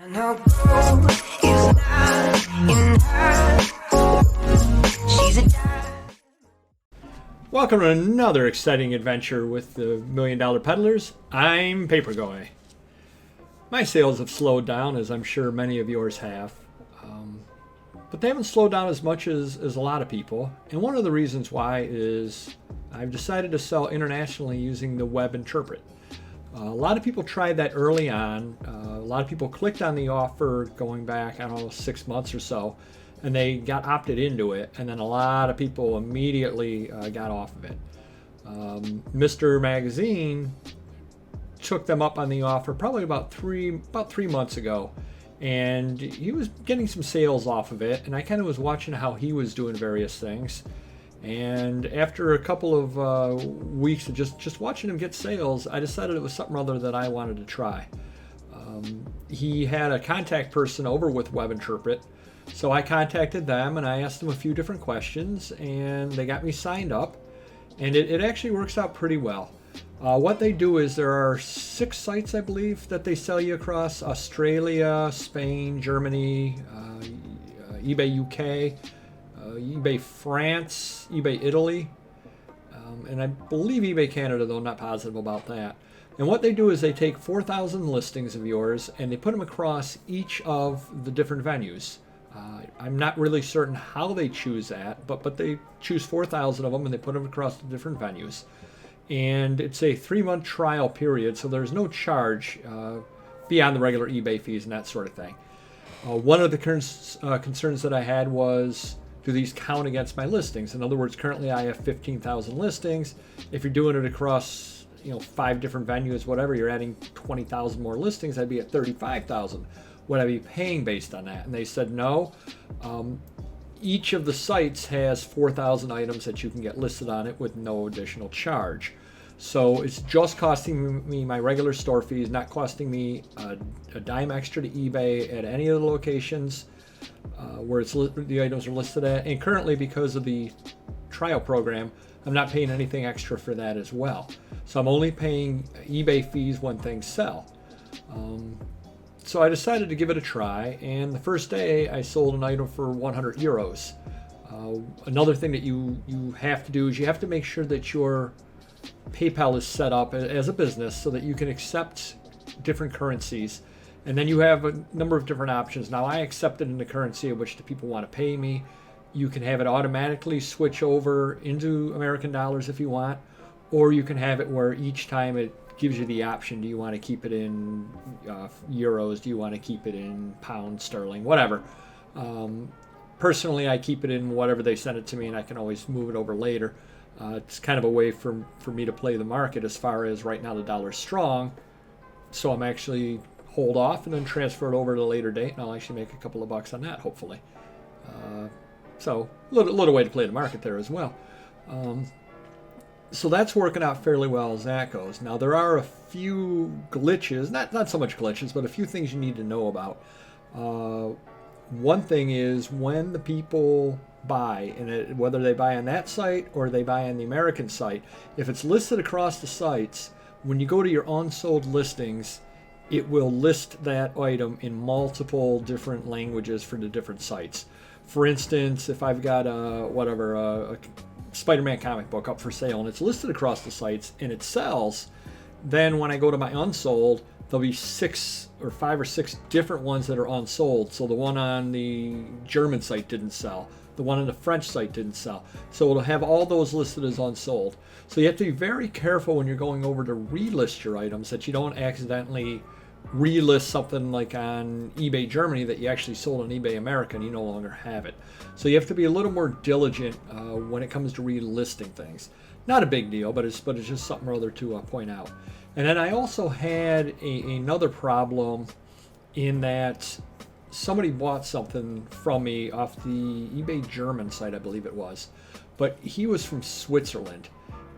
No gold is not in her. She's a dime. Welcome to another exciting adventure with the Million Dollar Peddlers. I'm Papergoy. My sales have slowed down, as I'm sure many of yours have. But they haven't slowed down as much as a lot of people. And one of the reasons why is I've decided to sell internationally using the Webinterpret. A lot of people tried that early on. A lot of people clicked on the offer going back, 6 months or so, and they got opted into it. And then a lot of people immediately got off of it. Mr. Magazine took them up on the offer probably about three months ago, and he was getting some sales off of it. And I kind of was watching how he was doing various things. And after a couple of weeks of just watching him get sales, I decided it was something other that I wanted to try. He had a contact person over with Webinterpret, so I contacted them and I asked them a few different questions, and they got me signed up, and it actually works out pretty well. What they do is there are 6 sites, I believe, that they sell you across: Australia, Spain, Germany, eBay UK, eBay France, eBay Italy, and I believe eBay Canada, though I'm not positive about that. And what they do is they take 4,000 listings of yours and they put them across each of the different venues. I'm not really certain how they choose that, but they choose 4,000 of them and they put them across the different venues. And it's a 3-month trial period, so there's no charge beyond the regular eBay fees and that sort of thing. One of the concerns that I had was, do these count against my listings? In other words, currently I have 15,000 listings. If you're doing it across 5 different venues, whatever, you're adding 20,000 more listings, I'd be at 35,000. Would I be paying based on that? And they said no. Each of the sites has 4,000 items that you can get listed on it with no additional charge. So it's just costing me my regular store fees, not costing me a dime extra to eBay at any of the locations where the items are listed at. And currently, because of the trial program, I'm not paying anything extra for that as well. So I'm only paying eBay fees when things sell. So I decided to give it a try, and the first day I sold an item for 100 euros. Another thing that you have to do is you have to make sure that your PayPal is set up as a business so that you can accept different currencies. And then you have a number of different options. Now, I accept it in the currency of which the people want to pay me. You can have it automatically switch over into American dollars if you want, or you can have it where each time it gives you the option: do you want to keep it in euros? Do you want to keep it in pounds, sterling, whatever? Personally, I keep it in whatever they send it to me, and I can always move it over later. It's kind of a way for me to play the market as far as right now the dollar's strong, so I'm actually hold off and then transfer it over to a later date, and I'll actually make a couple of bucks on that, hopefully. So a little way to play the market there as well. So that's working out fairly well as that goes. Now, there are a few glitches, not so much glitches, but a few things you need to know about. One thing is when the people buy, and whether they buy on that site or they buy on the American site, if it's listed across the sites, when you go to your unsold listings, it will list that item in multiple different languages for the different sites. For instance, if I've got a Spider-Man comic book up for sale and it's listed across the sites and it sells, then when I go to my unsold, there'll be 5 or 6 different ones that are unsold. So the one on the German site didn't sell. The one on the French site didn't sell. So it'll have all those listed as unsold. So you have to be very careful when you're going over to relist your items that you don't accidentally relist something like on eBay Germany that you actually sold on eBay America and you no longer have it. So you have to be a little more diligent when it comes to relisting things. Not a big deal, but it's just something or other to point out. And then I also had another problem in that somebody bought something from me off the eBay German site, I believe it was, but he was from Switzerland,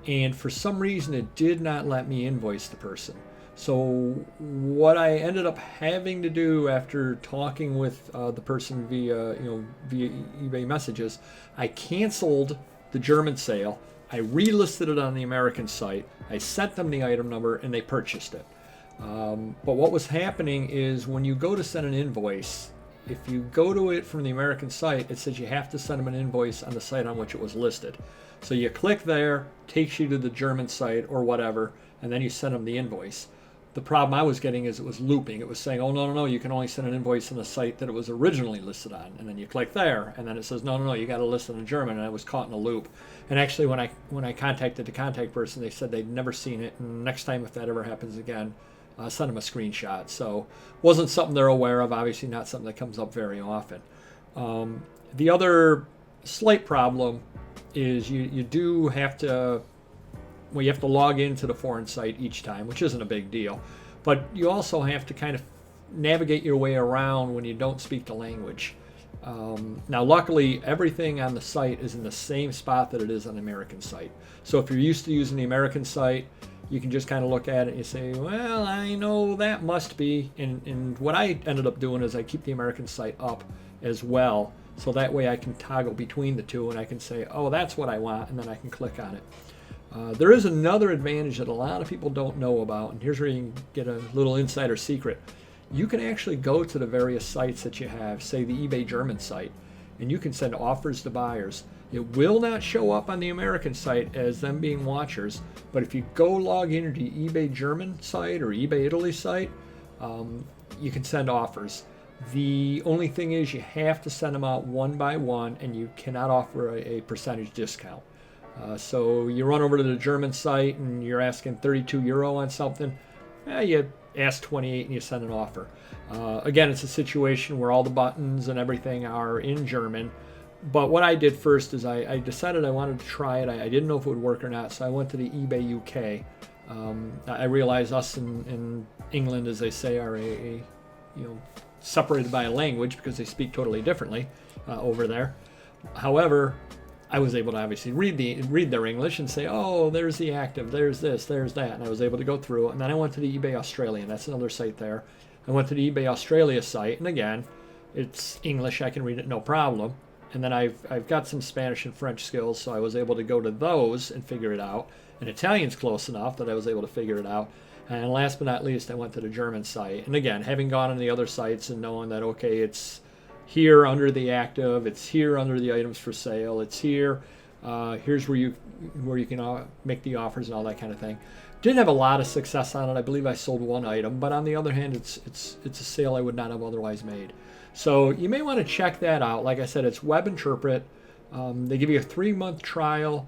and for some reason it did not let me invoice the person. So what I ended up having to do after talking with the person via eBay messages, I canceled the German sale. I relisted it on the American site. I sent them the item number and they purchased it. But what was happening is when you go to send an invoice, if you go to it from the American site, it says you have to send them an invoice on the site on which it was listed. So you click there, takes you to the German site or whatever, and then you send them the invoice. The problem I was getting is it was looping. It was saying, oh, no, you can only send an invoice on the site that it was originally listed on. And then you click there, and then it says, no, you got to list it in German. And I was caught in a loop. And actually, when I contacted the contact person, they said they'd never seen it. And next time, if that ever happens again, send them a screenshot. So wasn't something they're aware of, obviously not something that comes up very often. The other slight problem is you do have to, well, you have to log into the foreign site each time, which isn't a big deal. But you also have to kind of navigate your way around when you don't speak the language. Now, luckily, everything on the site is in the same spot that it is on the American site. So if you're used to using the American site, you can just kind of look at it and you say, well, I know that must be. And what I ended up doing is I keep the American site up as well. So that way I can toggle between the two and I can say, oh, that's what I want, and then I can click on it. There is another advantage that a lot of people don't know about, and here's where you can get a little insider secret. You can actually go to the various sites that you have, say the eBay German site, and you can send offers to buyers. It will not show up on the American site as them being watchers, but if you go log into the eBay German site or eBay Italy site, you can send offers. The only thing is you have to send them out one by one, and you cannot offer a percentage discount. So you run over to the German site and you're asking €32 on something, you ask 28 and you send an offer. Again, it's a situation where all the buttons and everything are in German. But what I did first is I decided I wanted to try it. I didn't know if it would work or not, so I went to the eBay UK. I realize us in England, as they say, are separated by a language because they speak totally differently over there. However, I was able to obviously read their English and say, oh, there's the active, there's this, there's that, and I was able to go through it. And then I went to the eBay Australia, and that's another site there. I went to the eBay Australia site, and again, it's English, I can read it no problem. And then I've got some Spanish and French skills, so I was able to go to those and figure it out. And Italian's close enough that I was able to figure it out. And last but not least, I went to the German site. And again, having gone on the other sites and knowing that, okay, it's here under the active, it's here under the items for sale, it's here, here's where you can make the offers and all that kind of thing. Didn't have a lot of success on it. I believe I sold one item, but on the other hand, it's a sale I would not have otherwise made. So you may want to check that out. Like I said, it's Webinterpret. They give you a 3-month trial.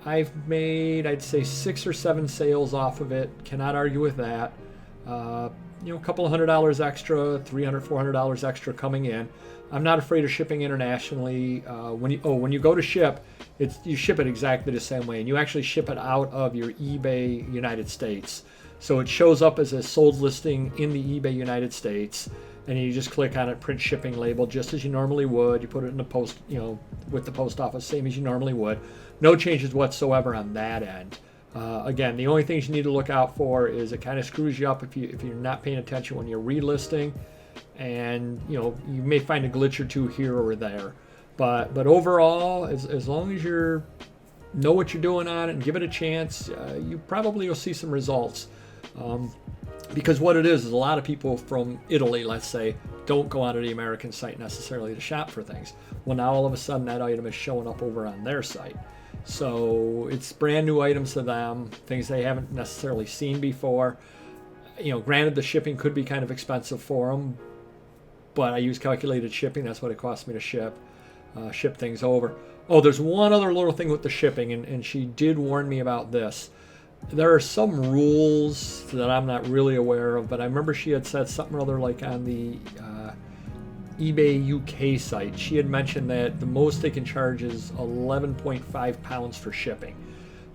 I've made, I'd say, 6 or 7 sales off of it. Cannot argue with that. A couple of $100 extra, $300, $400 extra coming in. I'm not afraid of shipping internationally. When you go to ship, you ship it exactly the same way, and you actually ship it out of your eBay United States. So it shows up as a sold listing in the eBay United States, and you just click on it, print shipping label, just as you normally would. You put it in the post, with the post office, same as you normally would. No changes whatsoever on that end. Again, the only things you need to look out for is it kind of screws you up if you're not paying attention when you're relisting, and you may find a glitch or two here or there. But overall, as long as you know what you're doing on it and give it a chance, you probably will see some results. Because what it is a lot of people from Italy, let's say, don't go onto the American site necessarily to shop for things. Well, now all of a sudden that item is showing up over on their site. So it's brand new items to them, things they haven't necessarily seen before. Granted, the shipping could be kind of expensive for them, but I use calculated shipping. That's what it costs me to ship things over. Oh, there's one other little thing with the shipping, and she did warn me about this. There are some rules that I'm not really aware of, but I remember she had said something or other like on the eBay UK site. She had mentioned that the most they can charge is 11.5 pounds for shipping,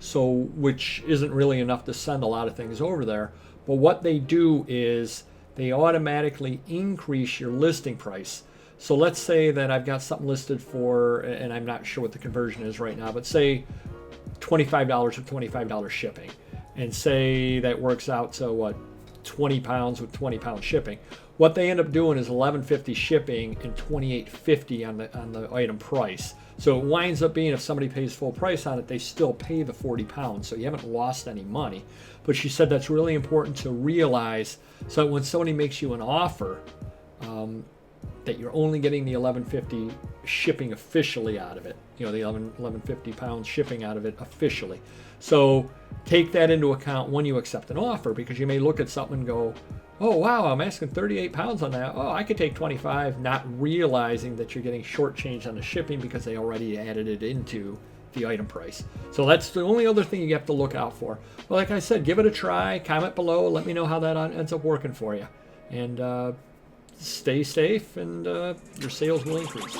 so which isn't really enough to send a lot of things over there. But what they do is they automatically increase your listing price. So let's say that I've got something listed for, and I'm not sure what the conversion is right now, but say $25 with $25 shipping, and say that works out to 20 pounds with 20 pound shipping. What they end up doing is $11.50 shipping and $28.50 on the item price. So it winds up being, if somebody pays full price on it, they still pay the 40 pounds. So you haven't lost any money. But she said that's really important to realize, so when somebody makes you an offer, that you're only getting the $11.50 shipping officially out of it. You know, the $11.50 pounds shipping out of it officially. So take that into account when you accept an offer, because you may look at something and go, oh wow, I'm asking 38 pounds on that. Oh, I could take 25, not realizing that you're getting shortchanged on the shipping because they already added it into the item price. So that's the only other thing you have to look out for. Well, like I said, give it a try. Comment below. Let me know how that ends up working for you. And stay safe, and your sales will increase.